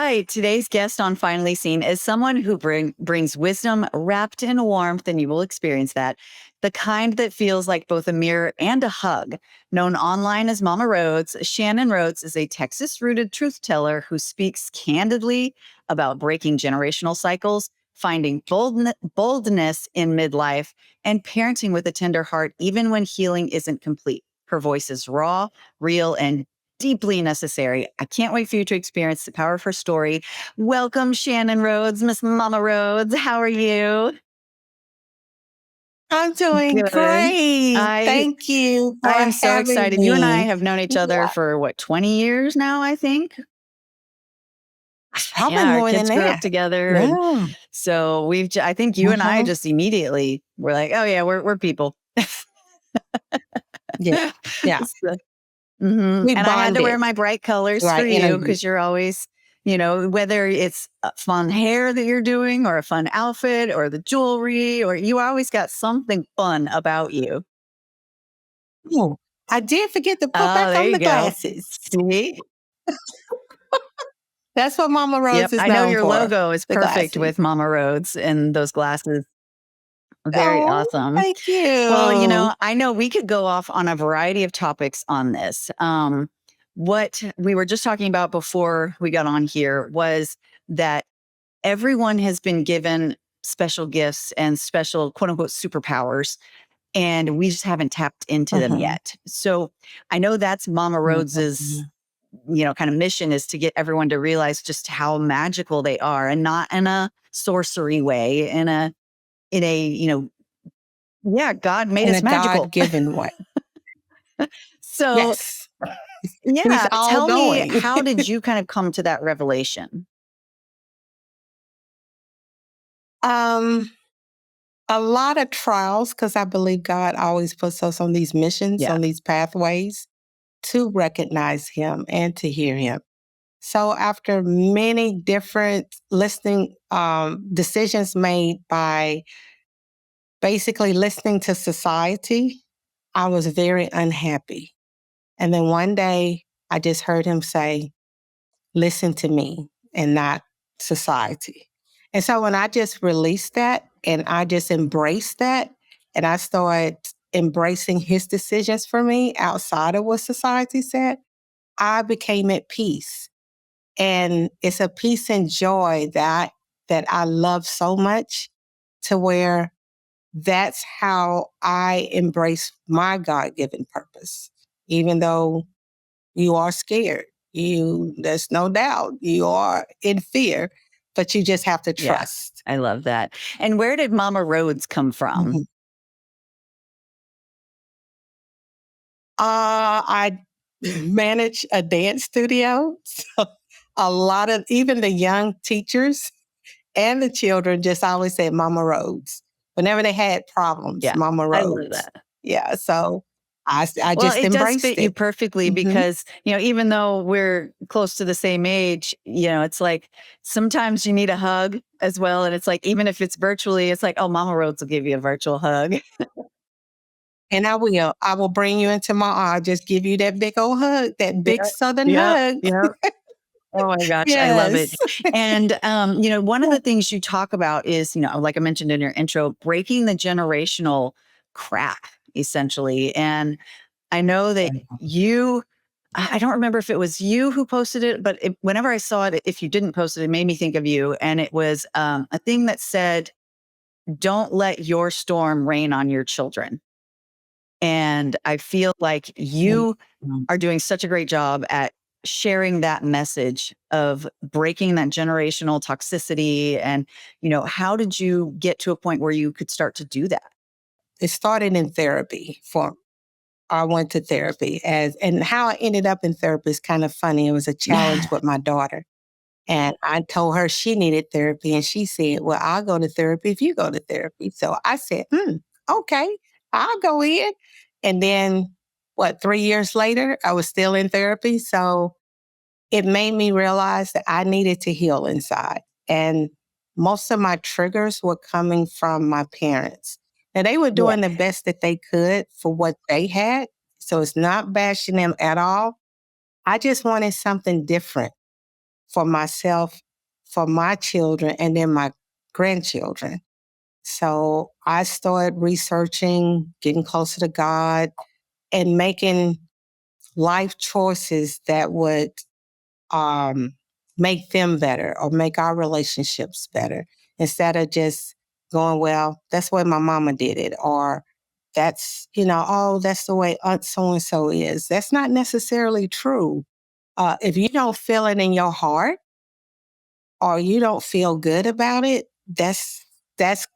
right. Today's guest on Finally Seen is someone who brings wisdom wrapped in warmth, and you will experience that. The kind that feels like both a mirror and a hug. Known online as Momma Rhodes, Shannon Rhodes is a Texas rooted truth teller who speaks candidly about breaking generational cycles, finding boldness in midlife, and parenting with a tender heart, even when healing isn't complete. Her voice is raw, real, and deeply necessary. I can't wait for you to experience the power of her story. Welcome, Shannon Rhodes, Miss Momma Rhodes. How are you? I'm doing Good. great. I Thank you for I am so having excited. You and I me. have known each other Yeah, for what, 20 years now, I think. probably Yeah, our more than kids grew up that. together, and Yeah. so I think you and I hmm just immediately were like, "Oh yeah, we're people." Yeah. Yeah. So, mhm. We And I had to wear bonded my bright colors for right you energy. because you're always, whether it's a fun hair that you're doing or a fun outfit or the jewelry, or you always got something fun about you. Oh, I did forget to put Oh, back there on you the go. glasses. See? That's what Mama Yep. Rose is I know known your for, logo is the perfect glasses. with Mama Rhodes and those glasses. Very Oh, awesome. thank Well, you. I know we could go off on a variety of topics on this. What we were just talking about before we got on here was that everyone has been given special gifts and special quote unquote superpowers, and we just haven't tapped into them hmm yet. So I know that's Mama Rhodes's, hmm kind of mission is to get everyone to realize just how magical they are, and not in a sorcery way, in a, yeah, God made In us a magical. God-given way. So, Yes. He's yeah, all tell me, knowing. how did you kind of come to that revelation? um, a lot of trials, because I believe God always puts us on these missions, Yeah. on these pathways to recognize Him and to hear Him. So, after many different listening decisions made by basically listening to society, I was very unhappy. And then one day I just heard Him say, listen to me and not society. And so when I just released that and I just embraced that and I started embracing his decisions for me outside of what society said, I became at peace. And it's a peace and joy that I love so much, to where that's how I embrace my God-given purpose. Even though you are scared. There's no doubt you are in fear, but you just have to Yeah. trust. I love that. And where did Mama Rhodes come from? Mhm. I manage a dance studio. So a lot of, even the young teachers and the children just always said Mama Rhodes. Whenever they had problems, Yeah, Mama I love Rhodes. that. Yeah. So I Well, just it does embraced fit you it. perfectly hmm because, even though we're close to the same age, it's like sometimes you need a hug as well. And it's like, even if it's virtually, it's like, oh, Mama Rhodes will give you a virtual hug. And I will. I will bring you into my arms. Just give you that big old hug, that Yeah. big Southern Yep. hug. Yep. Oh my gosh, I love it. Yes. And, one of Yeah. the things you talk about is, like I mentioned in your intro, breaking the generational crack, essentially. And I know that I don't remember if it was you who posted it, but whenever I saw it, if you didn't post it, it made me think of you. And it was a thing that said, don't let your storm rain on your children. And I feel like you are doing such a great job at sharing that message of breaking that generational toxicity. And, how did you get to a point where you could start to do that? It started in therapy for I went to therapy, and how I ended up in therapy is kind of funny. It was a challenge with my daughter. And I told her she needed therapy. And she said, well, I'll go to therapy if you go to therapy. So I said, okay, I'll go in. And then 3 years later, I was still in therapy. So it made me realize that I needed to heal inside. And most of my triggers were coming from my parents. Now, they were Yeah. doing the best that they could for what they had. So it's not bashing them at all. I just wanted something different. for myself, for my children, and then my grandchildren. So I started researching, getting closer to God, and making life choices that would um, make them better or make our relationships better instead of just going, well, that's the way my mama did it, or that's, oh, that's the way Aunt so and so is. That's not necessarily true. If you don't feel it in your heart or you don't feel good about it, that's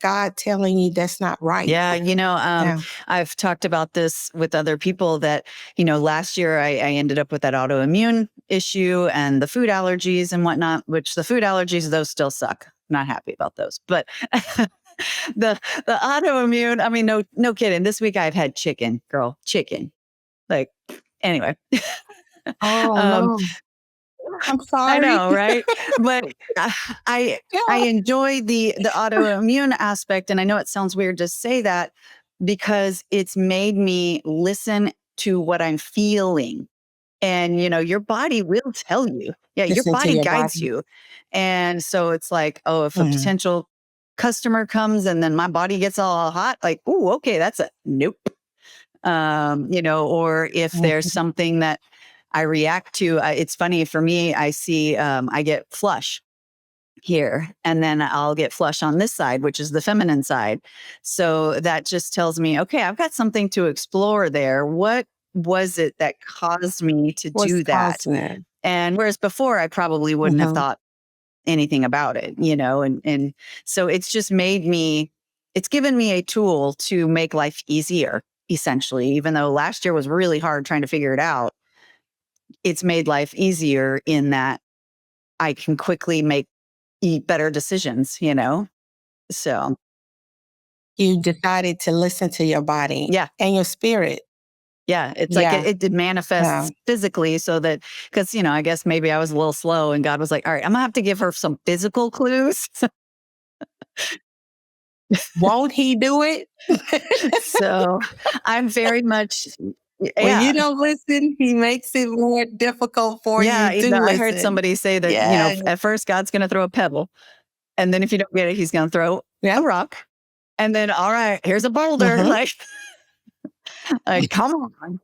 God telling you that's not right. Yeah, Yeah. I've talked about this with other people that, last year I ended up with that autoimmune issue and the food allergies and whatnot, which the food allergies, those still suck. Not happy about those. But the autoimmune, I mean, no kidding. This week I've had chicken, girl, chicken. Like, anyway. Oh um, no. I'm I sorry. know, right? But I I Yeah. enjoy the autoimmune aspect, and I know it sounds weird to say that because it's made me listen to what I'm feeling. And your body will tell you. Yeah, your Listen to body your guides body. you. And so it's like, oh, if a Mhm. potential customer comes and then my body gets all hot, like, oh, okay, that's a nope. Or if there's Mhm. something that I react to, it's funny for me, I see I get flush here and then I'll get flush on this side, which is the feminine side. So that just tells me, okay, I've got something to explore there. What was it that caused me to What's do that? causing it? And whereas before I probably wouldn't have Mhm. thought anything about it, and so it's just it's given me a tool to make life easier, essentially, even though last year was really hard trying to figure it out. It's made life easier in that I can quickly make better decisions. So, You decided to listen to your body yeah, and your spirit. yeah, it's like Yeah. it Yeah. manifests physically so that because, I guess maybe I was a little slow and God was like, all right, I'm gonna have to give her some physical clues. Won't he do it? So I'm very much, When you yeah. don't listen, he makes it more difficult for Yeah, you to I heard listen. somebody say that, Yeah. at first God's gonna throw a pebble, and then if you don't get it, he's gonna throw Yeah. a rock, and then, all right, here's a boulder, Mhm. like, come on.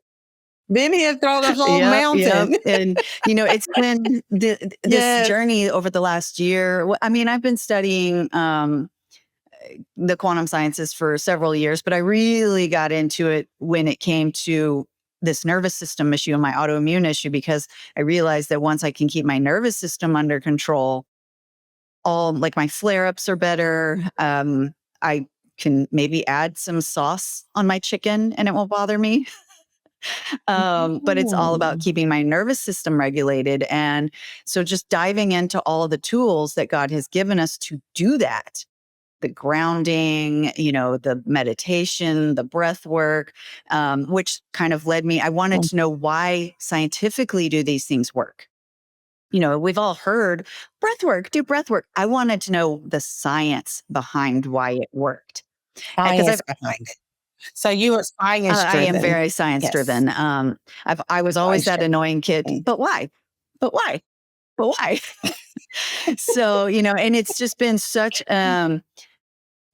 Then he'll throw the whole Yep, yep, mountain. and, it's been this Yes. journey over the last year. I mean, I've been studying, the quantum sciences for several years, but I really got into it when it came to this nervous system issue and my autoimmune issue because I realized that once I can keep my nervous system under control, all like my flare ups are better. I can maybe add some sauce on my chicken and it won't bother me. But it's all about Mm. keeping my nervous system regulated. And so just diving into all of the tools that God has given us to do that, the grounding, the meditation, the breath work, which kind of led me. I wanted Mm. to know why scientifically do these things work? We've all heard breath work, do breath work. I wanted to know the science behind why it worked. Because Science behind it. So you are science I am driven. very science Yes. driven. I was always Science that driven. annoying kid, Mm. but why? But why? But why? So, and it's just been such an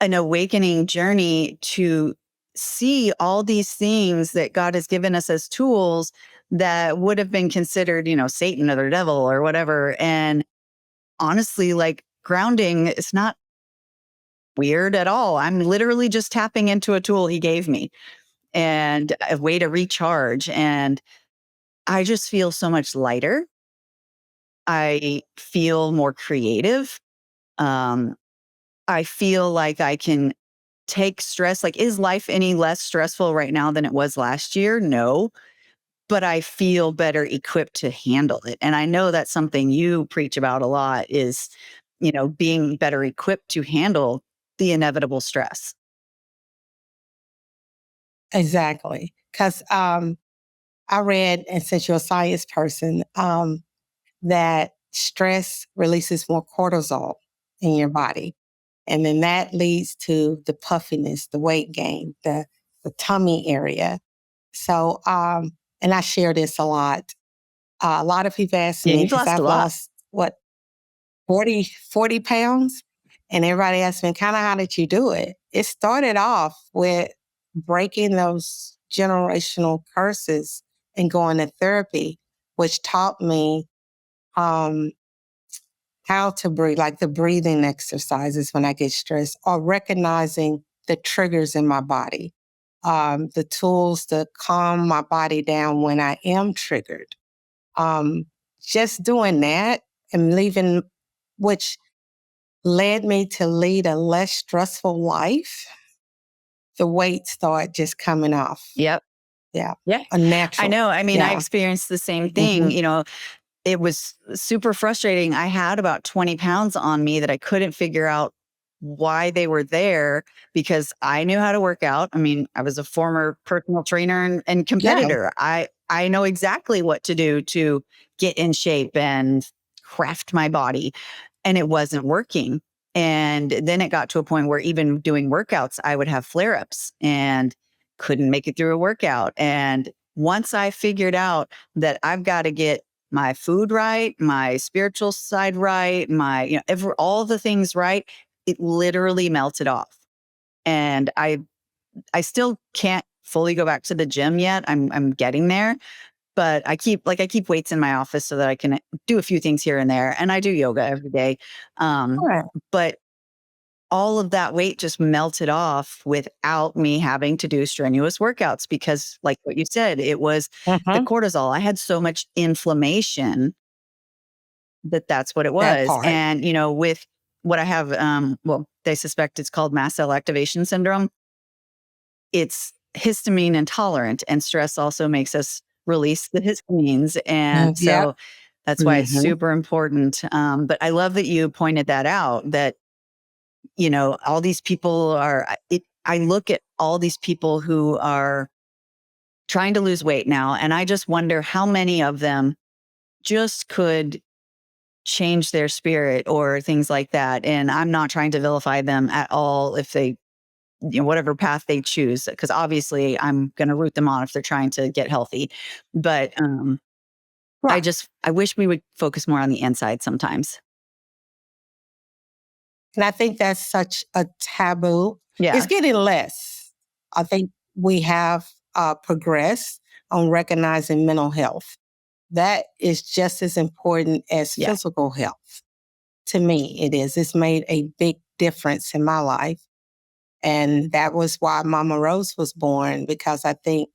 awakening journey to see all these things that God has given us as tools that would have been considered, Satan or the devil or whatever. And honestly, like grounding is not weird at all. I'm literally just tapping into a tool he gave me and a way to recharge. And I just feel so much lighter. I feel more creative. Um, I feel like I can take stress. Like, is life any less stressful right now than it was last year? No, but I feel better equipped to handle it. And I know that's something you preach about a lot is, being better equipped to handle the inevitable stress. Exactly. Because I read, and since you're a science person, that stress releases more cortisol in your body. And then that leads to the puffiness, the weight gain, the tummy area. So, and I share this a lot. A lot of people ask Yeah, me you've because lost a I've lot. lost what 40 pounds. And everybody asked me, kind of, how did you do it? It started off with breaking those generational curses and going to therapy, which taught me um, how to breathe, like the breathing exercises when I get stressed, or recognizing the triggers in my body, the tools to calm my body down when I am triggered. Um, just doing that and leaving, which led me to lead a less stressful life, the weight started just coming off. Yep. Yeah. Yeah. A I natural. know. I mean, I Yeah. experienced the same thing. Hmm. You know, it was super frustrating. I had about 20 pounds on me that I couldn't figure out why they were there because I knew how to work out. I mean, I was a former personal trainer and Yeah. competitor. I know exactly what to do to get in shape and craft my body, and it wasn't working. And then it got to a point where even doing workouts, I would have flare ups and couldn't make it through a workout. And once I figured out that I've got to get my food right, my spiritual side right, my, all the things right, it literally melted off. And I still can't fully go back to the gym yet. I'm getting there, but I keep weights in my office so that I can do a few things here and there. And I do yoga every day. All right. But all of that weight just melted off without me having to do strenuous workouts because, like what you said, it was the Hmm. cortisol. I had so much inflammation that's what it That was. part. And, with what I have, well, they suspect it's called mast cell activation syndrome. It's histamine intolerant, and stress also makes us release the histamines. And Yep. so that's why it's Hmm. super important. But I love that you pointed that out that, all these people I look at all these people who are trying to lose weight now, and I just wonder how many of them just could change their spirit or things like that. And I'm not trying to vilify them at all if they, whatever path they choose, because obviously I'm going to root them on if they're trying to get healthy. But Right. I wish we would focus more on the inside sometimes. And I think that's such a taboo. It's Yeah. getting less. I think we have progressed on recognizing mental health. That is just as important as Yeah. physical health. To me, it is. It's made a big difference in my life. And that was why Momma Rhodes was born, because I think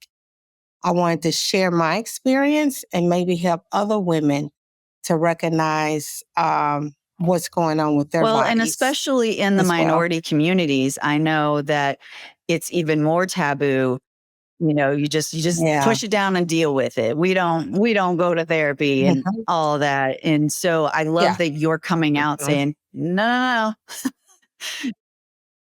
I wanted to share my experience and maybe help other women to recognize what's going on with their Well, and bodies especially in the as well. minority communities, I know that it's even more taboo. You just Yeah. push it down and deal with it. We don't go to therapy and Mhm. all that. And so I love Yeah. that you're coming out Mhm. saying, no, no,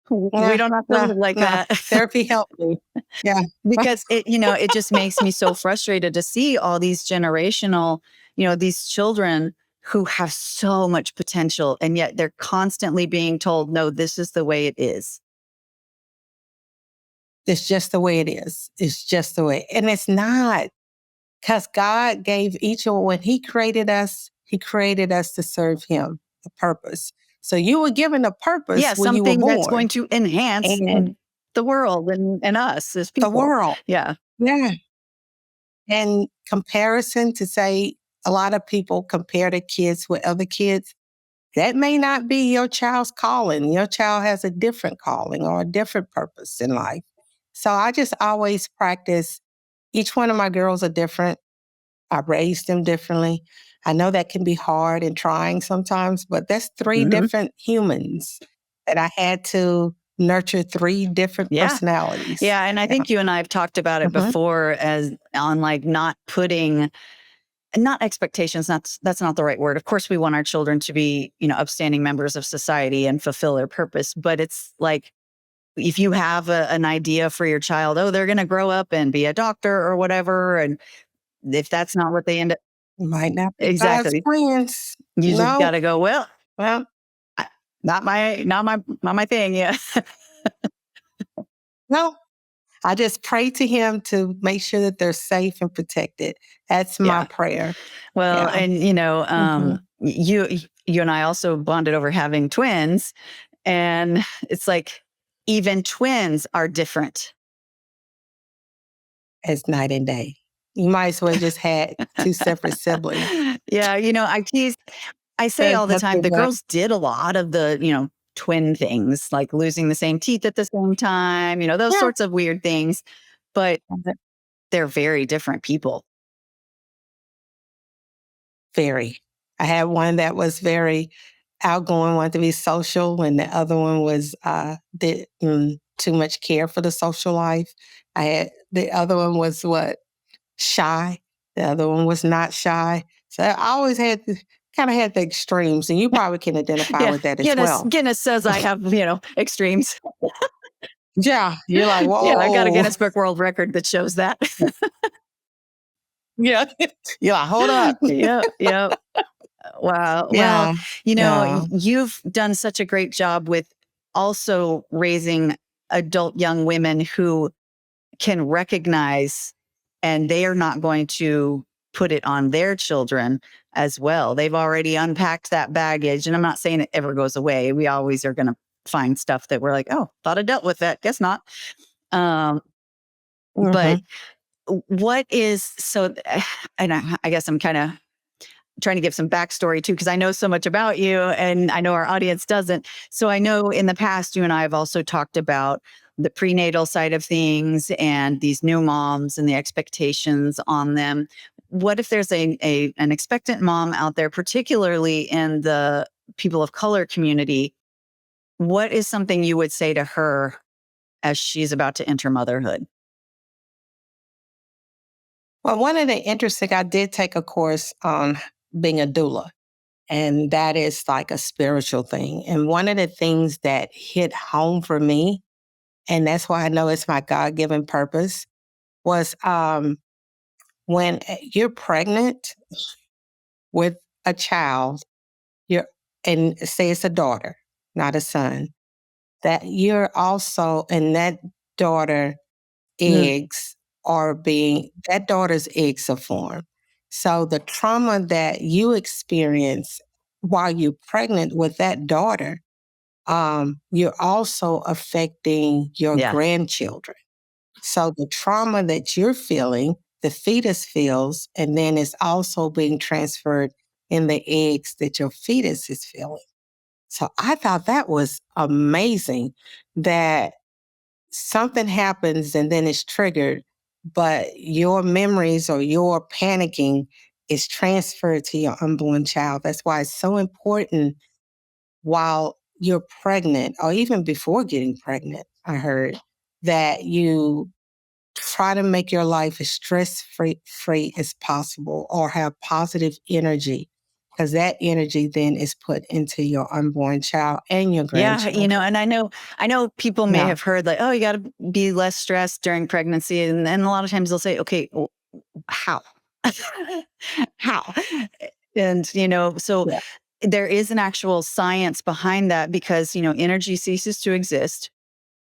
no, we Yeah. don't have to No, live like no. that. Therapy helped me. Yeah. Because it just makes me so frustrated to see all these generational, these children who have so much potential and yet they're constantly being told, no, this is the way it is. It's just the way it is. It's just the way. And it's not, because God gave each of, when He created us to serve Him, a purpose. So you were given a purpose Yeah, when you were something that's going born, to enhance and the world and us as the people. world. Yeah. Yeah. And comparison, to say, a lot of people compare their kids with other kids. That may not be your child's calling. Your child has a different calling or a different purpose in life. So I just always practice. Each one of my girls are different. I raised them differently. I know that can be hard and trying sometimes, but that's three Mhm. different humans that I had to nurture, three different Yeah. personalities. Yeah. And I Yeah. think you and I have talked about it Hmm. before as on like not putting, not expectations, that's not the right word. Of course, we want our children to be, upstanding members of society and fulfill their purpose. But it's like if you have an idea for your child, oh, they're going to grow up and be a doctor or whatever. And if that's not what they end up, Might not be God's exactly, plans. you just got No. to go, well, Well, I- not my thing. Yeah. no. I just pray to Him to make sure that they're safe and protected. That's my Yeah. prayer. Well, Yeah. and Hmm. you you and I also bonded over having twins. And it's like, even twins are different. As night and day. You might as well just had two separate siblings. Yeah. I say There's all the time, nothing the but girls did a lot of the, twin things, like losing the same teeth at the same time, those yeah, sorts of weird things. But they're very different people. very. I had one that was very outgoing, wanted to be social, and the other one was did too much care for the social life. I had the other one was what shy. The other one was not shy. So I always had kind of had the extremes, and you probably can identify Yeah. with that as Guinness, well. Guinness says I have, extremes. Yeah, you're like, Yeah. I got a whoa, Guinness Book World Record that shows that. yeah, you're like, hold up, Yeah. Yeah. Wow. Well, yeah, yeah, you've done such a great job with also raising adult young women who can recognize, and they are not going to put it on their children as well. They've already unpacked that baggage. And I'm not saying it ever goes away. We always are going to find stuff that we're like, oh, thought I dealt with that. Guess not. Um, but hmm what is so, and I guess I'm kind of trying to give some backstory too, because I know so much about you and I know our audience doesn't. So I know in the past, you and I have also talked about the prenatal side of things and these new moms and the expectations on them. What if there's an expectant mom out there, particularly in the people of color community? What is something you would say to her as she's about to enter motherhood? Well, one of the interesting, I did take a course on being a doula, and that is like a spiritual thing. And one of the things that hit home for me, and that's why I know it's my God given purpose, was when you're pregnant with a child, you're, and say it's a daughter, not a son, that you're also, and that daughter Mm, eggs are being, that daughter's eggs are formed. So the trauma that you experience while you're pregnant with that daughter, you're also affecting your yeah. grandchildren. So the trauma that you're feeling, the fetus feels, and then it's also being transferred in the eggs that your fetus is feeling. So I thought that was amazing that something happens and then it's triggered, but your memories or your panicking is transferred to your unborn child. That's why it's so important while you're pregnant or even before getting pregnant, I heard that you try to make your life as stress free as possible or have positive energy because that energy then is put into your unborn child and your Yeah, grandchildren. and I know people may Yeah, have heard like, oh, you got to be less stressed during pregnancy, and then a lot of times they'll say, okay, well, how, how, and so yeah, there is an actual science behind that because energy ceases to exist,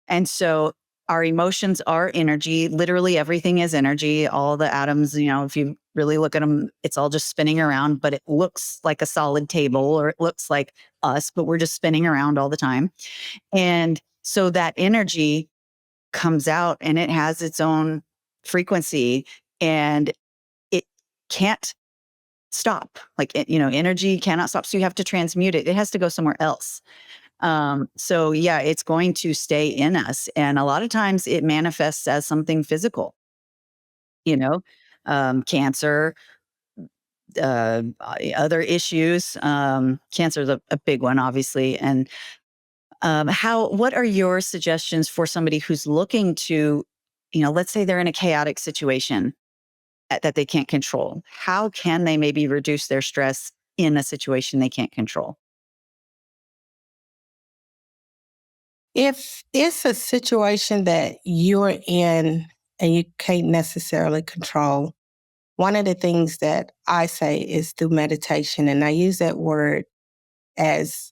and so our emotions are energy. Literally everything is energy. All the atoms, if you really look at them, it's all just spinning around, but it looks like a solid table or it looks like us, but we're just spinning around all the time. And so that energy comes out and it has its own frequency and it can't stop. Like, energy cannot stop. So you have to transmute it. It has to go somewhere else. So yeah, it's going to stay in us. And a lot of times it manifests as something physical, you know, cancer, other issues. Cancer is a big one, obviously. And what are your suggestions for somebody who's looking to, let's say they're in a chaotic situation that they can't control? How can they maybe reduce their stress in a situation they can't control? if it's a situation that you're in and you can't necessarily control, one of the things that I say is through meditation, and I use that word as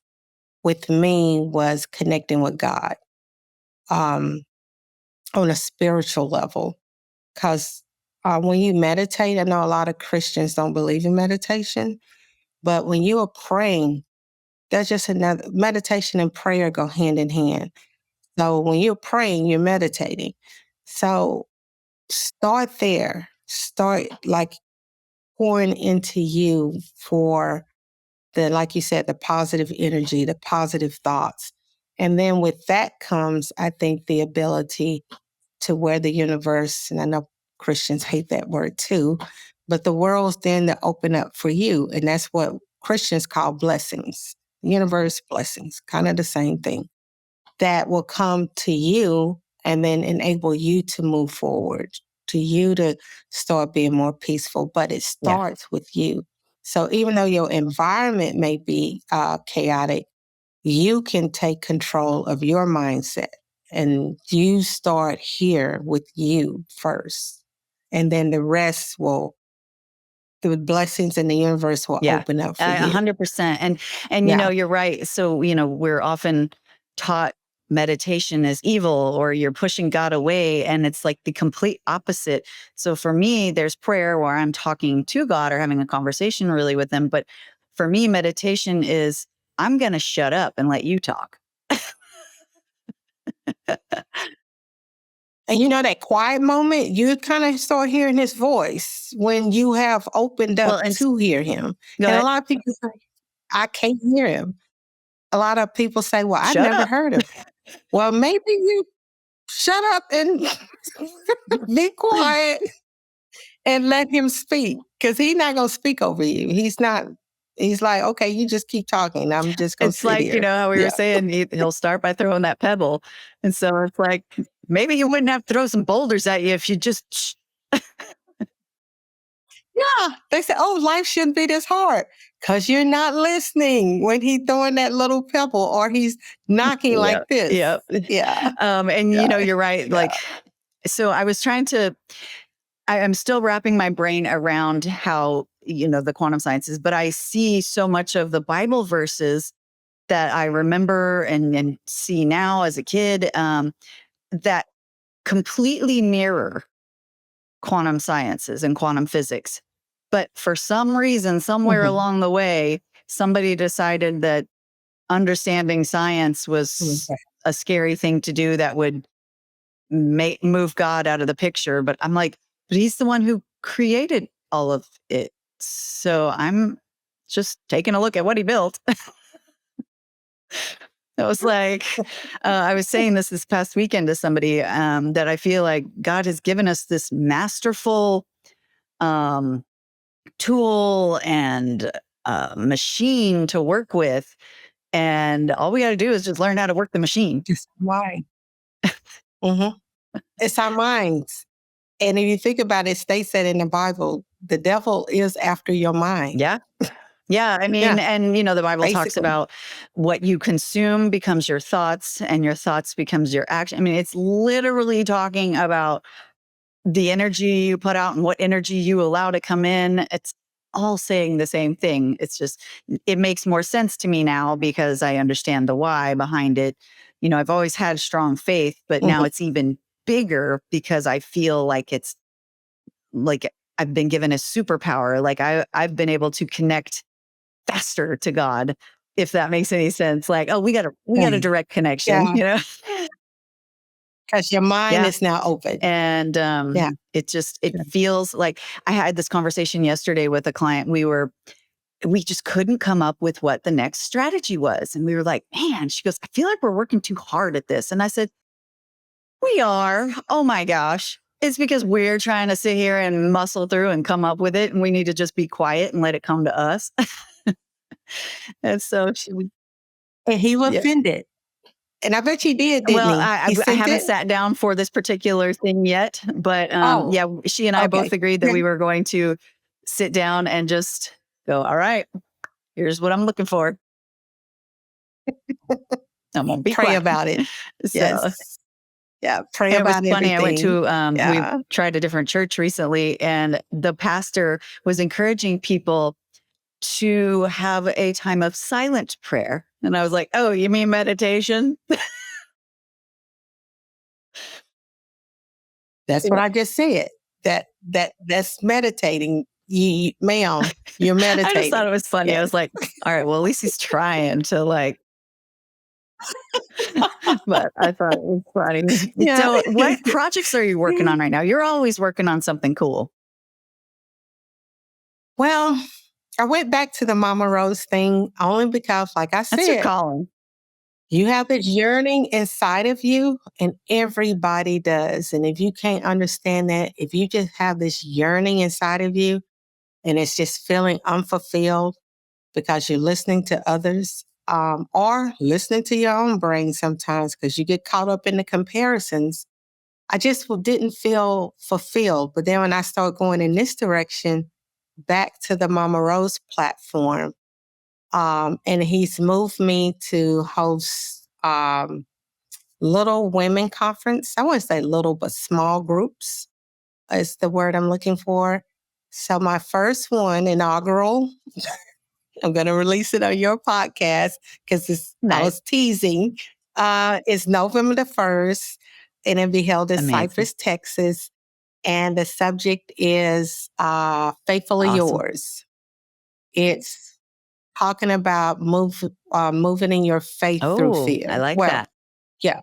with me was connecting with God um, on a spiritual level. Because when you meditate, I know a lot of Christians don't believe in meditation, But when you are praying, that's just another meditation and prayer go hand in hand. So when you're praying, you're meditating. So start there. Start like pouring into you for the, like you said, the positive energy, the positive thoughts. And then with that comes, I think, the ability to where the universe, and I know Christians hate that word too, but the world's then to open up for you. And that's what Christians call blessings, universe blessings, kind of the same thing that will come to you and then enable you to move forward, to you to start being more peaceful. But it Yeah. starts with you. So even though your environment may be chaotic, you can take control of your mindset and you start here with you first. And then the blessings in the universe will Yeah, open up for a you. 100%. And Yeah. you're right. So, we're often taught meditation is evil or you're pushing God away. And it's like the complete opposite. So for me, there's prayer where I'm talking to God or having a conversation really with him. But for me, meditation is I'm going to shut up and let you talk. And you know, that quiet moment, you kind of start hearing his voice when you have opened Well, up and to hear him. go And a ahead, lot of people say, I can't hear him. A lot of people say, well, I've shut never up. heard him. Well, maybe you shut up and be quiet and let him speak because he's not going to speak over you. He's like, okay, you just keep talking. I'm just going to It's sit like, here. how we were Yeah. saying, he'll start by throwing that pebble. And so it's like, maybe you wouldn't have to throw some boulders at you if you just Yeah. They say, oh, life shouldn't be this hard because you're not listening when he's throwing that little pebble or he's knocking yeah, like this. yeah. Yeah. And Yeah. you're right. Yeah. Like, so I was trying to, I'm still wrapping my brain around how, the quantum sciences, but I see so much of the Bible verses that I remember and see now as a kid that completely mirror quantum sciences and quantum physics. But for some reason, somewhere Mhm. along the way, somebody decided that understanding science was Okay. a scary thing to do that would move God out of the picture. But I'm like, but he's the one who created all of it. So I'm just taking a look at what he built. I was like, I was saying this past weekend to somebody that I feel like God has given us this masterful um, tool and machine to work with. And all we got to do is just learn how to work the machine. Just why? Mhm. It's our minds. And if you think about it, it states that in the Bible, the devil is after your mind. Yeah. Yeah. I mean, Yeah, and, the Bible talks basically. about what you consume becomes your thoughts and your thoughts becomes your action. I mean, it's literally talking about the energy you put out and what energy you allow to come in. It's all saying the same thing. It's just, it makes more sense to me now because I understand the why behind it. I've always had strong faith, but now Mhm. it's even bigger because I feel like it's like I've been given a superpower. Like I've been able to connect faster to God, if that makes any sense. Like, oh, we got a Right. direct connection, Yeah, because your mind Yeah. is now open. And Yeah. it feels like I had this conversation yesterday with a client. We just couldn't come up with what the next strategy was. And we were like, man, she goes, I feel like we're working too hard at this. And I said, we are. Oh my gosh. It's because we're trying to sit here and muscle through and come up with it. And we need to just be quiet and let it come to us. And so And he was yeah. offended. And I bet he did, didn't Well, he? He I sent haven't it? sat down for this particular thing yet, but Oh, yeah, she and I both okay. agreed that we were going to sit down and just go, all right, here's what I'm looking for. I'm gonna be Pray quiet. about it. So Yes. Yeah, pray it was about funny. I went everything. to we Yeah. tried a different church recently, and the pastor was encouraging people to have a time of silent prayer. And I was like, oh, you mean meditation? That's what I just said. That's meditating. Ma'am, you're meditating. I just thought it was funny. Yes. I was like, all right, well, at least he's trying to like, but I thought it was funny. Yeah. So what projects are you working on right now? You're always working on something cool. Well, I went back to the Momma Rhodes thing only because, like I That's your said, calling. you have this yearning inside of you, and everybody does. And if you can't understand that, if you just have this yearning inside of you and it's just feeling unfulfilled because you're listening to others, or listening to your own brain sometimes because you get caught up in the comparisons, I just didn't feel fulfilled. But then when I started going in this direction, back to the Momma Rhodes platform, and he's moved me to host little women conference. I wouldn't say little, but small groups is the word I'm looking for. So my first one, inaugural, I'm going to release it on your podcast because I Nice. was teasing. It's November the 1st, and it'll be held in Amazing. Cypress, Texas. And the subject is Faithfully Awesome. Yours. It's talking about moving in your faith through Oh, fear. I like Well, that. yeah,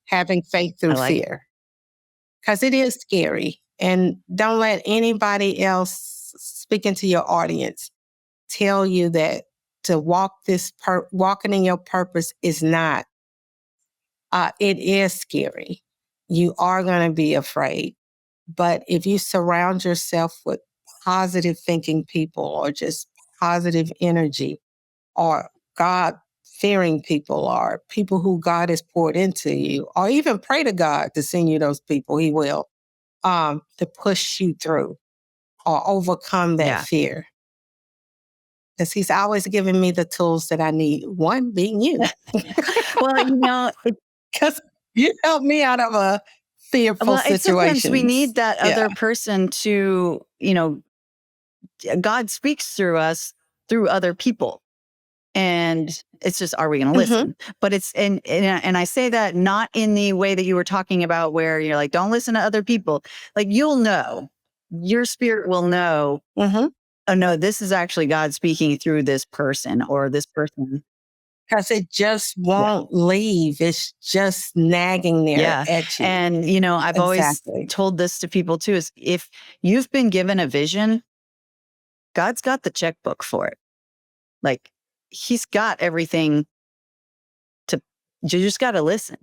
having faith I through like it. fear. Because it is scary. And don't let anybody else speaking to your audience tell you that to walking in your purpose is not. It is scary. You are going to be afraid. But if you surround yourself with positive thinking people or just positive energy or God fearing people or people who God has poured into you, or even pray to God to send you those people, He will, to push you through or overcome that fear. Because He's always giving me the tools that I need. One being you. Well, because you helped me out of a fearful it's sometimes situation. we need that other person to, God speaks through us through other people. And it's just, are we going to listen? But it's, and I say that not in the way that you were talking about where you're like, don't listen to other people. Like you'll know, your spirit will know, oh no, this is actually God speaking through this person or this person. Because it just won't leave. It's just nagging there at you. And, I've always told this to people too, is if you've been given a vision, God's got the checkbook for it. Like He's got everything you just got to listen.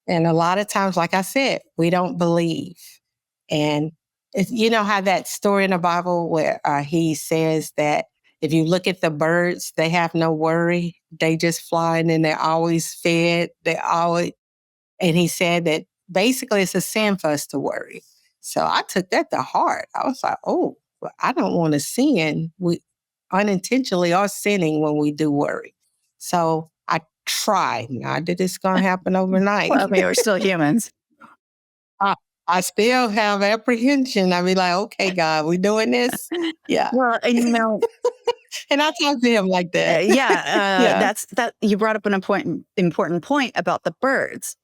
And a lot of times, like I said, we don't believe. And you know how that story in the Bible where he says that if you look at the birds, they have no worry. They just fly and they're always fed. And he said that basically it's a sin for us to worry. So I took that to heart. I was like, oh, well, I don't want to sin. We unintentionally are sinning when we do worry. So I try. Not that it's going to happen overnight. Well, I mean, we're still humans. I still have apprehension. I be like, okay, God, we doing this? Yeah. Well, and and I talk to him like that. That's that. You brought up an important point about the birds,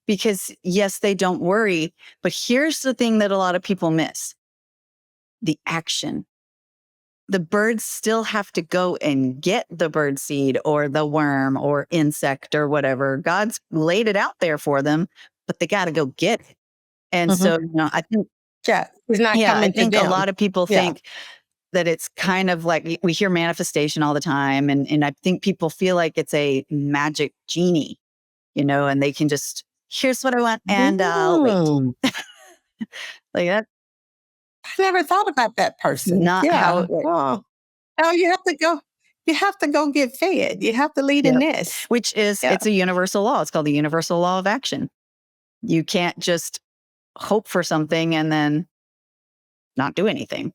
because yes, they don't worry, but here's the thing that a lot of people miss: the action. The birds still have to go and get the bird seed or the worm or insect or whatever. God's laid it out there for them, but they got to go get it. And so, I think, it's not coming I think to them. a lot of people think that it's kind of like we hear manifestation all the time. And I think people feel like it's a magic genie, and they can just, here's what I want and I'll wait. Like that. I never thought about that person. Not how it works. Oh, you have to go. You have to go get fed. You have to lead in this. Which is, it's a universal law. It's called the universal law of action. You can't just hope for something and then not do anything.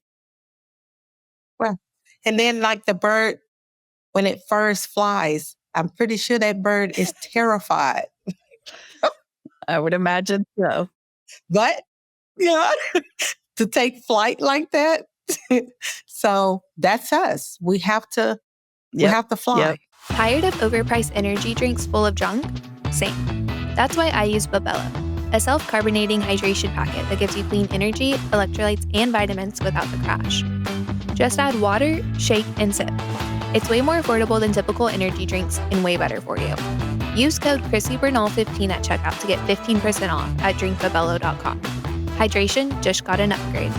Well, and then like the bird, when it first flies, I'm pretty sure that bird is terrified. I would imagine so. But, to take flight like that. So that's us. We have to fly. Tired of overpriced energy drinks full of junk? Same. That's why I use Babella. a self-carbonating hydration packet that gives you clean energy, electrolytes, and vitamins without the crash. Just add water, shake, and sip. It's way more affordable than typical energy drinks and way better for you. Use code ChrissyBernal15 at checkout to get 15% off at drinkabello.com. Hydration just got an upgrade.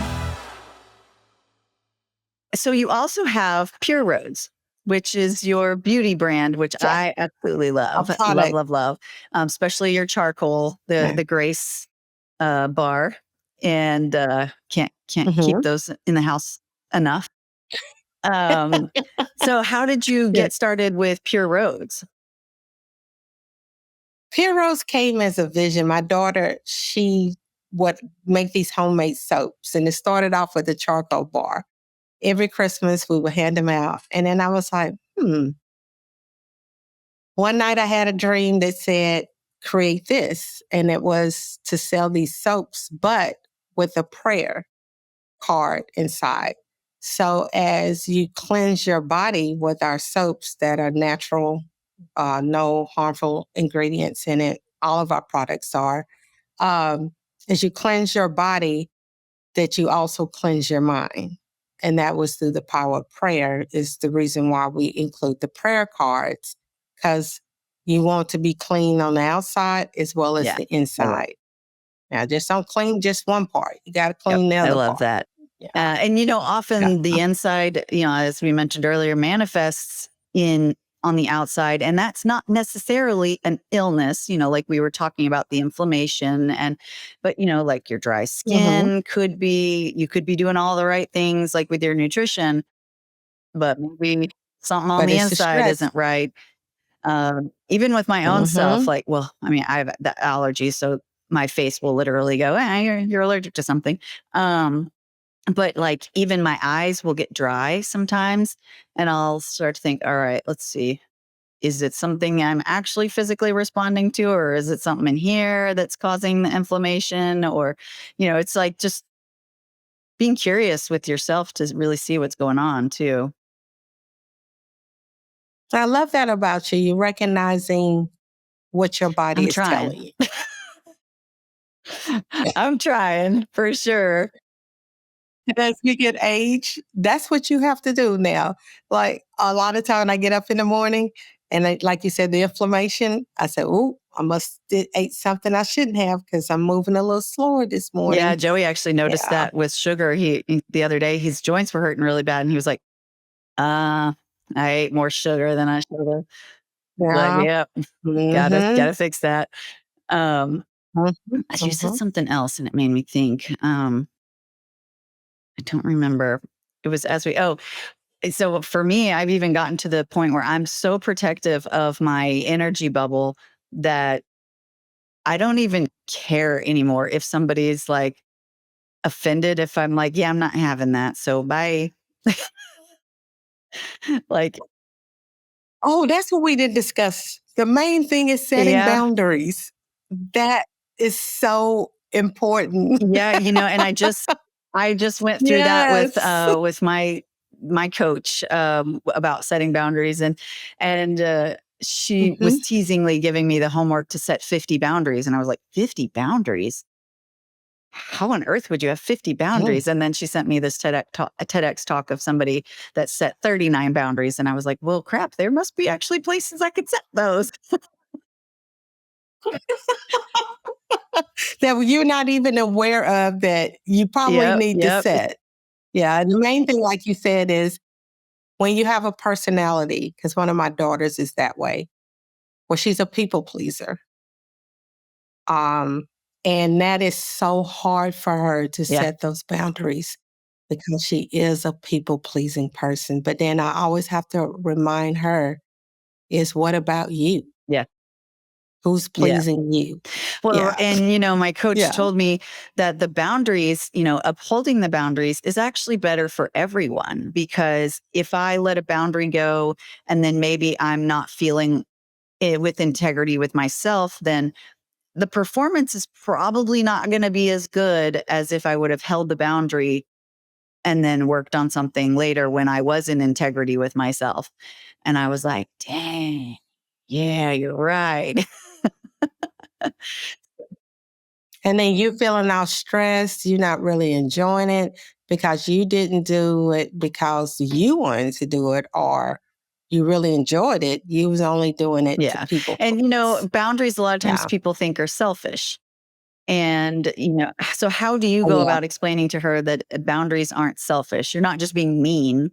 So you also have Pure Rhodes, which is your beauty brand, which Yes, I absolutely a love, love, product. love, love. Especially your charcoal, Yeah. the Grace bar, and can't keep Mhm. those in the house enough. Um, so how did you Yeah. get started with Pure Rhodes? Heroes came as a vision. My daughter, she would make these homemade soaps, and it started off with a charcoal bar. Every Christmas, we would hand them out. And then I was like, One night I had a dream that said, create this. And it was to sell these soaps, but with a prayer card inside. So as you cleanse your body with our soaps that are natural, no harmful ingredients in it, all of our products are, um, as you cleanse your body, that you also cleanse your mind. And that was through the power of prayer, is the reason why we include the prayer cards, because you want to be clean on the outside as well as Yeah, the I love. inside. Now, just don't clean just one part. You got to Yep, clean the I other love part. that. Yeah. And Yeah. often the inside, as we mentioned earlier, manifests in on the outside, and that's not necessarily an illness. Like we were talking about the inflammation, but like your dry Mhm. skin could be, you could be doing all the right things, like with your nutrition, but maybe something on But the it's the inside stress. isn't right. Even with my own self, Mhm. like, well, I mean, I have the allergy, so my face will literally go, you're allergic to something. Um, but like even my eyes will get dry sometimes, and I'll start to think, all right, let's see. Is it something I'm actually physically responding to, or is it something in here that's causing the inflammation? Or, it's like just being curious with yourself to really see what's going on too. I love that about you. You're recognizing what your body I'm is telling trying. you. I'm trying for sure. As we get age, that's what you have to do now. Like a lot of time I get up in the morning and like you said, the inflammation, I said, oh, I must ate something I shouldn't have because I'm moving a little slower this Yeah, morning. Joey actually noticed Yeah. that with sugar. The other day, his joints were hurting really bad, and he was like, I ate more sugar than I should have." Like, Yeah. "Yep, gotta Mm-hmm. gotta fix that." Um, Mm-hmm. you said something else, and it made me think. I don't remember. It was as we so for me, I've even gotten to the point where I'm so protective of my energy bubble that I don't even care anymore if somebody's, like, offended if I'm like, "Yeah, I'm not having that, so bye." Like, Oh, that's what we didn't discuss. The main thing is setting yeah. boundaries. That is so important. Yeah, and I just went through that Yes. with my coach about setting boundaries, and she Hmm. was teasingly giving me the homework to set 50 boundaries, and I was like, 50 boundaries? How on earth would you have 50 boundaries? And then she sent me this TEDx talk of somebody that set 39 boundaries, and I was like, well, crap, there must be actually places I could set those. That you're not even aware of that you probably Yep, need to yep. set. Yeah. The main thing, like you said, is when you have a personality, because one of my daughters is that way, well, she's a people pleaser. Um, and that is so hard for her to Yeah, set those boundaries because she is a people pleasing person. But then I always have to remind her is what about you? yeah, Who's yeah. pleasing you? Well, Yeah. and my coach Yeah. told me that the boundaries, upholding the boundaries is actually better for everyone, because if I let a boundary go and then maybe I'm not feeling it with integrity with myself, then the performance is probably not going to be as good as if I would have held the boundary and then worked on something later when I was in integrity with myself. And I was like, dang, yeah, you're right. And then you feeling all stressed, you're not really enjoying it because you didn't do it because you wanted to do it or you really enjoyed it. You was only doing it to Yeah. people And, please. boundaries a lot of times Yeah. people think are selfish. And, so how do you Oh, go yeah. about explaining to her that boundaries aren't selfish? You're not just being mean.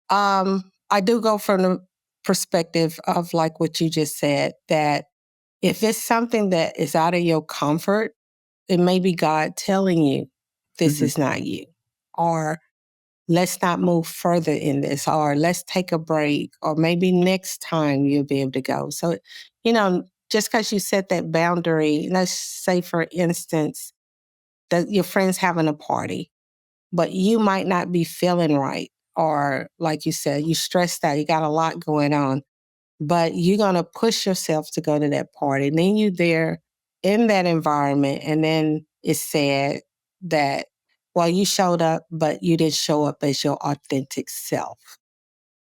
I do go from the perspective of like what you just said, that if it's something that is out of your comfort, it may be God telling you this Mhm. is not you. Or let's not move further in this, or let's take a break, or maybe next time you'll be able to go. So, just because you set that boundary, let's say, for instance, that your friend's having a party, but you might not be feeling right. Or, like you said, you stressed out, you got a lot going on, but you're going to push yourself to go to that party. And then you're there in that environment. And then it's said that, well, you showed up, but you didn't show up as your authentic self.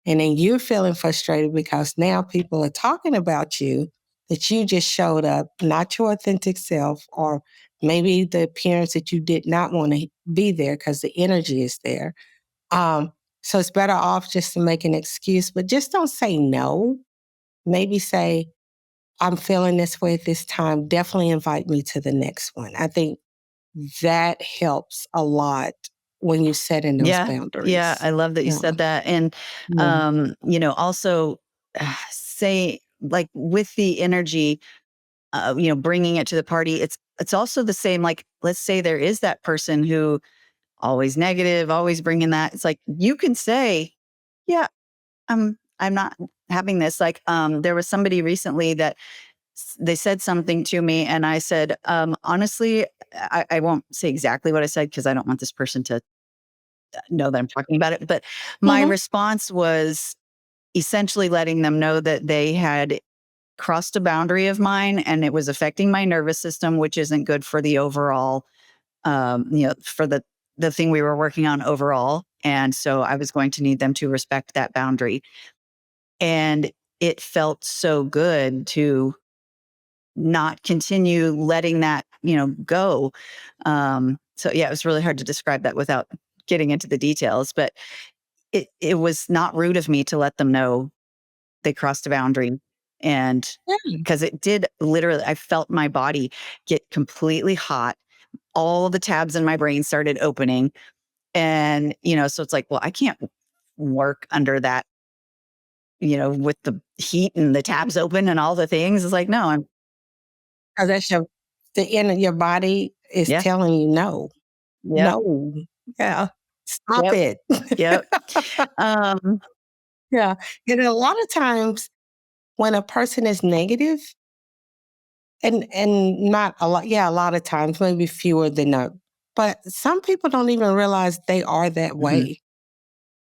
And then you're feeling frustrated because now people are talking about you, that you just showed up, not your authentic self, or maybe the appearance that you did not want to be there because the energy is there. Um, so it's better off just to make an excuse, but just don't say no. Maybe say, I'm feeling this way at this time. Definitely invite me to the next one. I think that helps a lot when you're setting those Yeah. Yeah. boundaries. I love that you Yeah. said that. And, Yeah. also say, like, with the energy, bringing it to the party, it's also the same. Like, let's say there is that person who always negative, always bringing that. It's like, you can say, yeah, I'm not having this. Like, there was somebody recently that they said something to me, and I said, honestly, I won't say exactly what I said because I don't want this person to know that I'm talking about it. But my Mhm. response was essentially letting them know that they had crossed a boundary of mine and it was affecting my nervous system, which isn't good for the overall, for the thing we were working on overall. And so I was going to need them to respect that boundary. And it felt so good to not continue letting that, go. So yeah, it was really hard to describe that without getting into the details, but it was not rude of me to let them know they crossed a boundary. And Yeah. because it did literally, I felt my body get completely hot. All the tabs in my brain started opening. And, so it's like, well, I can't work under that, with the heat and the tabs open and all the things. It's like, no, I'm, 'Cause that's the end of your body is yeah, telling you no. yep, No. Yeah. Stop yep, it. yep. Um, Yeah. And a lot of times when a person is negative, and not a lot, yeah, a lot of times, maybe fewer than that. But some people don't even realize they are that mhm. way.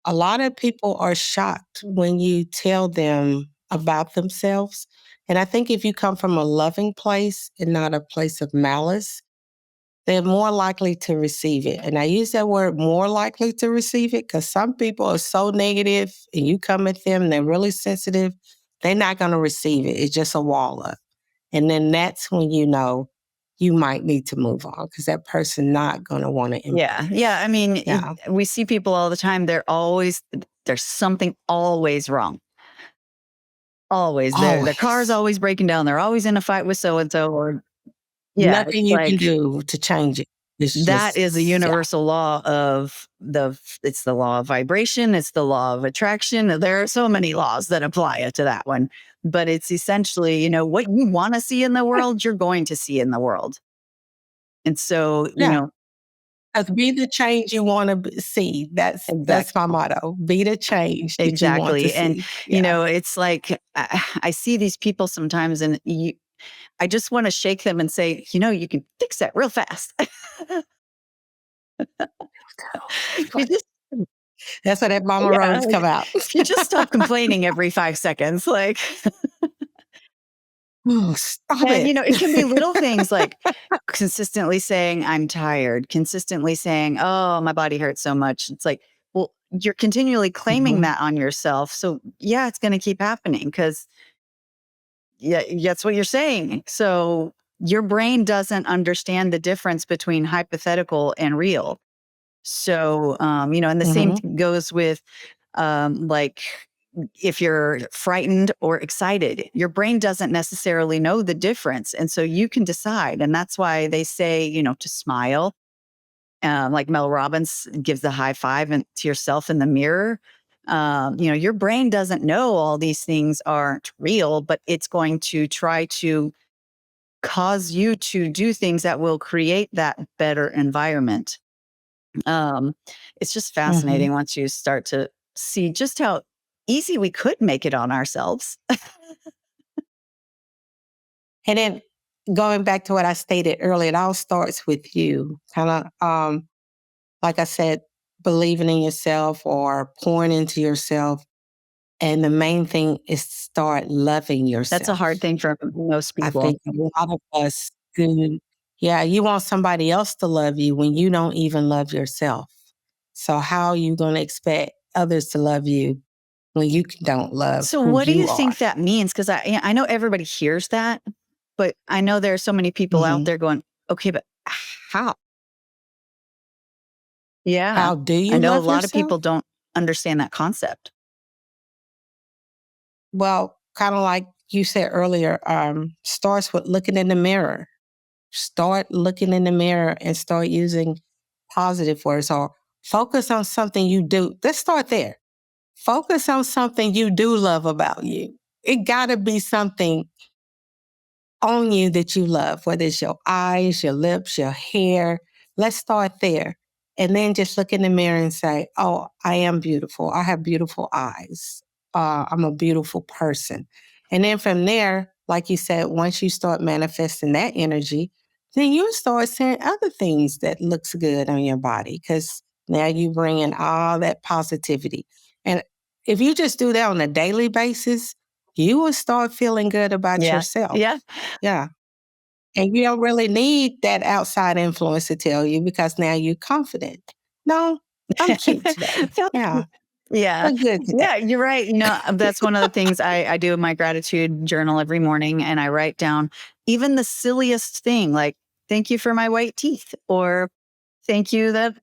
A lot of people are shocked when you tell them about themselves. And I think if you come from a loving place and not a place of malice, they're more likely to receive it. And I use that word more likely to receive it because some people are so negative and you come at them and they're really sensitive, they're not going to receive it. It's just a wall up. And then that's when you know you might need to move on because that person not going to want to Yeah. improve. Yeah. I mean, Yeah. we see people all the time. There's something always wrong. Always. Their car's Always. always breaking down. They're always in a fight with so and so. Or, yeah, it's Nothing you can like do to change it. It's that just, is a yeah. universal law it's the law of vibration. It's the law of attraction. There are so many laws that apply to that one. But it's essentially, what you want to see in the world, you're going to see in the world. And so, Yeah. 'Cause be the change you want to see. That's my exactly. motto. Be the change that you want to Exactly. And, see. Yeah. it's like I see these people sometimes and I just want to shake them and say, you can fix that real fast. If you just, That's where that Momma yeah, Rhodes come out. if you just stop complaining every 5 seconds, like, Oh, stop and, it. it can be little things like consistently saying, I'm tired, consistently saying, oh, my body hurts so much. It's like, well, you're continually claiming Mhm. that on yourself. So, yeah, it's going to keep happening because yeah, that's what you're saying. So your brain doesn't understand the difference between hypothetical and real. So, and the same Mm-hmm. goes with like if you're frightened or excited, your brain doesn't necessarily know the difference. And so you can decide. And that's why they say, to smile. Like Mel Robbins gives the high five to yourself in the mirror. Your brain doesn't know all these things aren't real, but it's going to try to cause you to do things that will create that better environment. Um, it's just Mm-hmm. fascinating once you start to see just how easy we could make it on ourselves. And then going back to what I stated earlier, it all starts with you. Kind of, like I said, believing in yourself or pouring into yourself. And the main thing is start loving That's a hard yourself. thing for most I people. think a lot of us do. Yeah, you want somebody else to love you when you don't even love yourself. So how are you going to expect others to love you when you don't love So who what do you you are? think that means? Because I know everybody hears that, but I know there are so many people out Mm-hmm. there going, okay, but how? Yeah. How do I you know a love lot of yourself? people don't understand that concept. Well, kind of like you said earlier, starts with looking in the mirror. Start looking in the mirror and start using positive words or focus on something you do. Let's start there. Focus on something you do love about you. It got to be something on you that you love, whether it's your eyes, your lips, your hair. Let's start there. And then just look in the mirror and say, oh, I am beautiful. I have beautiful eyes. I'm a beautiful person. And then from there, like you said, once you start manifesting that energy, then you start saying other things that looks good on your body because now you bring in all that positivity. And if you just do that on a daily basis, you will start feeling good about Yeah. yourself. Yeah. Yeah. And you don't really need that outside influence to tell you because now you're confident. No, I'm cute today. Yeah. Yeah. Look good today. Yeah, you're right. That's one of the things I do in my gratitude journal every morning. And I write down even the silliest thing, like, thank you for my white teeth, or thank you that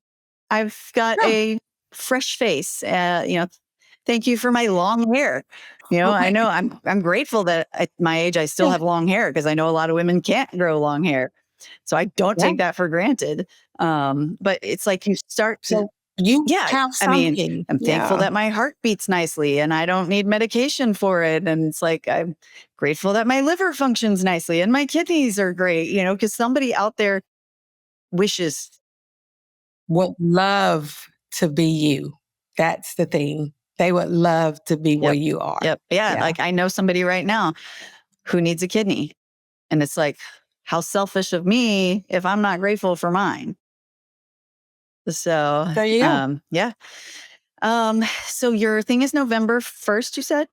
I've got Yeah. a fresh face. Thank you for my long hair. I Right. know I'm grateful that at my age I still Yeah. have long hair because I know a lot of women can't grow long hair. So I don't Yeah. take that for granted. But it's like you start to, So you yeah. have I mean, something. I'm thankful Yeah. that my heart beats nicely and I don't need medication for it. And it's like I'm grateful that my liver functions nicely and my kidneys are great. Because somebody out there wishes. Would love to be you. That's the thing. They would love to be where Yep. you are. Yep. Yeah. Yeah. Like I know somebody right now who needs a kidney. And it's like, how selfish of me if I'm not grateful for mine. So, There you go. yeah. So your thing is November 1st, you said?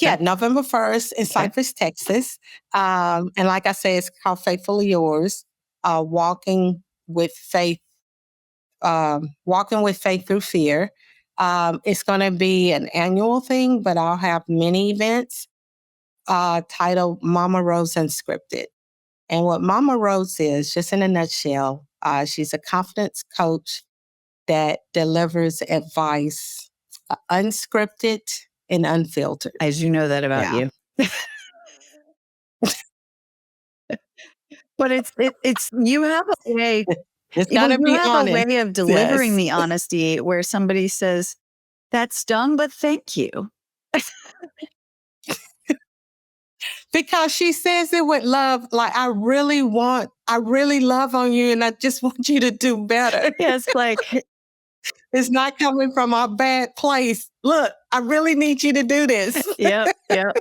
Yeah, Okay. November 1st in Okay. Cypress, Texas. And like I say, it's called Faithfully Yours, walking with faith, walking with faith through fear. It's going to be an annual thing, but I'll have many events titled Momma Rhodes Unscripted. And what Momma Rhodes is, just in a nutshell, she's a confidence coach that delivers advice unscripted and unfiltered. I do know that about Yeah. you. But it's you have a way. It's got Well, to you be have a honest. way of delivering Yes. the honesty where somebody says, that stung, but thank you. Because she says it with love. Like, I really love on you and I just want you to do better. Yeah, it's like, It's not coming from a bad place. Look, I really need you to do this. yep, yep.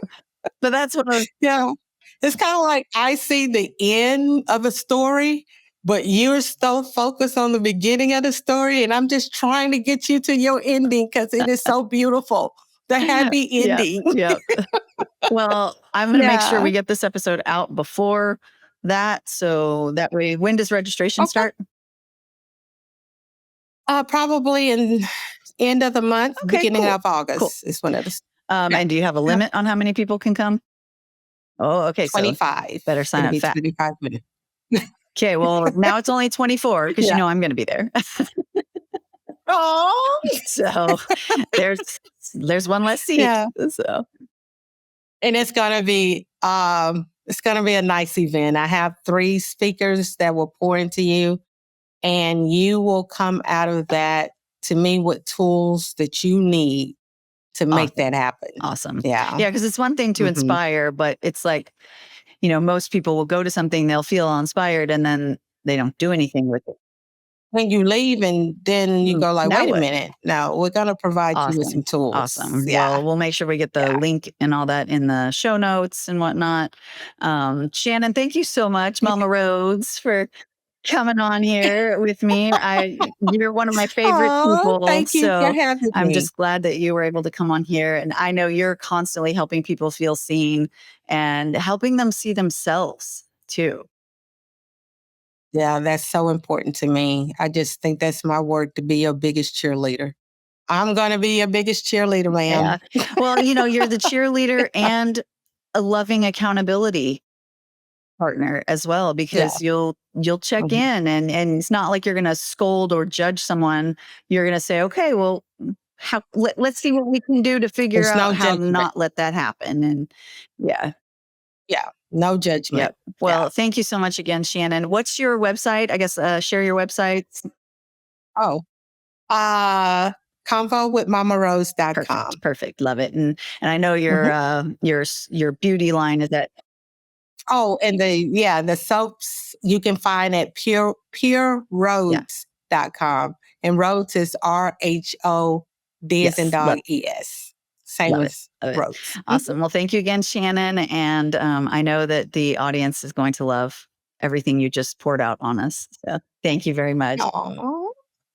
But that's what I was, Yeah. It's kind of like I see the end of a story, but you're so focused on the beginning of the story. And I'm just trying to get you to your ending because it is so beautiful. The happy yep, ending. yep. Well, I'm going to make sure Yeah. we get this episode out before that. So that way, when does registration Okay. start? Probably in end of the month, Okay, beginning cool. of Cool. August is when it is. And do you have a limit on how many people can come? Oh, okay. So 25. better sign It'll up be fast. 25 minutes. Okay. Well, now it's only 24 because Yeah. I'm going to be there. Oh, So there's one less seat. yeah. So And it's gonna be a nice event. I have 3 speakers that will pour into you, and you will come out of that to me with tools that you need to make awesome. that happen. Awesome. Yeah. Yeah. Because it's one thing to Mhm. inspire, but it's like, most people will go to something, they'll feel inspired, and then they don't do anything with it. When you leave and then you go like, Now wait a what? minute. No, we're gonna provide you with some Awesome. tools. Awesome. Yeah. Well, we'll make sure we get the Yeah. link and all that in the show notes and whatnot. Shannon, thank you so much, Momma Rhodes, for coming on here with me. You're one of my favorite Oh, people. thank you for So having I'm me. just glad that you were able to come on here. And I know you're constantly helping people feel seen and helping them see themselves too. Yeah, that's so important to me. I just think that's my work, to be your biggest cheerleader. I'm gonna be your biggest cheerleader, Yeah. ma'am. Well, you're the cheerleader and a loving accountability partner as well, Yeah. because you'll check Mhm. in, and it's not like you're going to scold or judge someone. You're going to say, okay, well, let's see what we can do to figure There's out no how to judgment. not let that happen. And yeah. Yeah, no judgment. Yep. Yeah. Well, thank you so much again, Shannon. What's your website? I guess share your websites. Oh, uh, Perfect. convowithmommarose.com. Perfect. Love it. And I know Mhm. your beauty line is at Oh, and the soaps you can find at yeah. pureroads.com. And Rhodes is RHOD as in Yes. dog ES. Same Love it. as Love it. Rhodes. Mhm. Awesome. Well, thank you again, Shannon. And I know that the audience is going to love everything you just poured out on us. So thank you very much. Aw.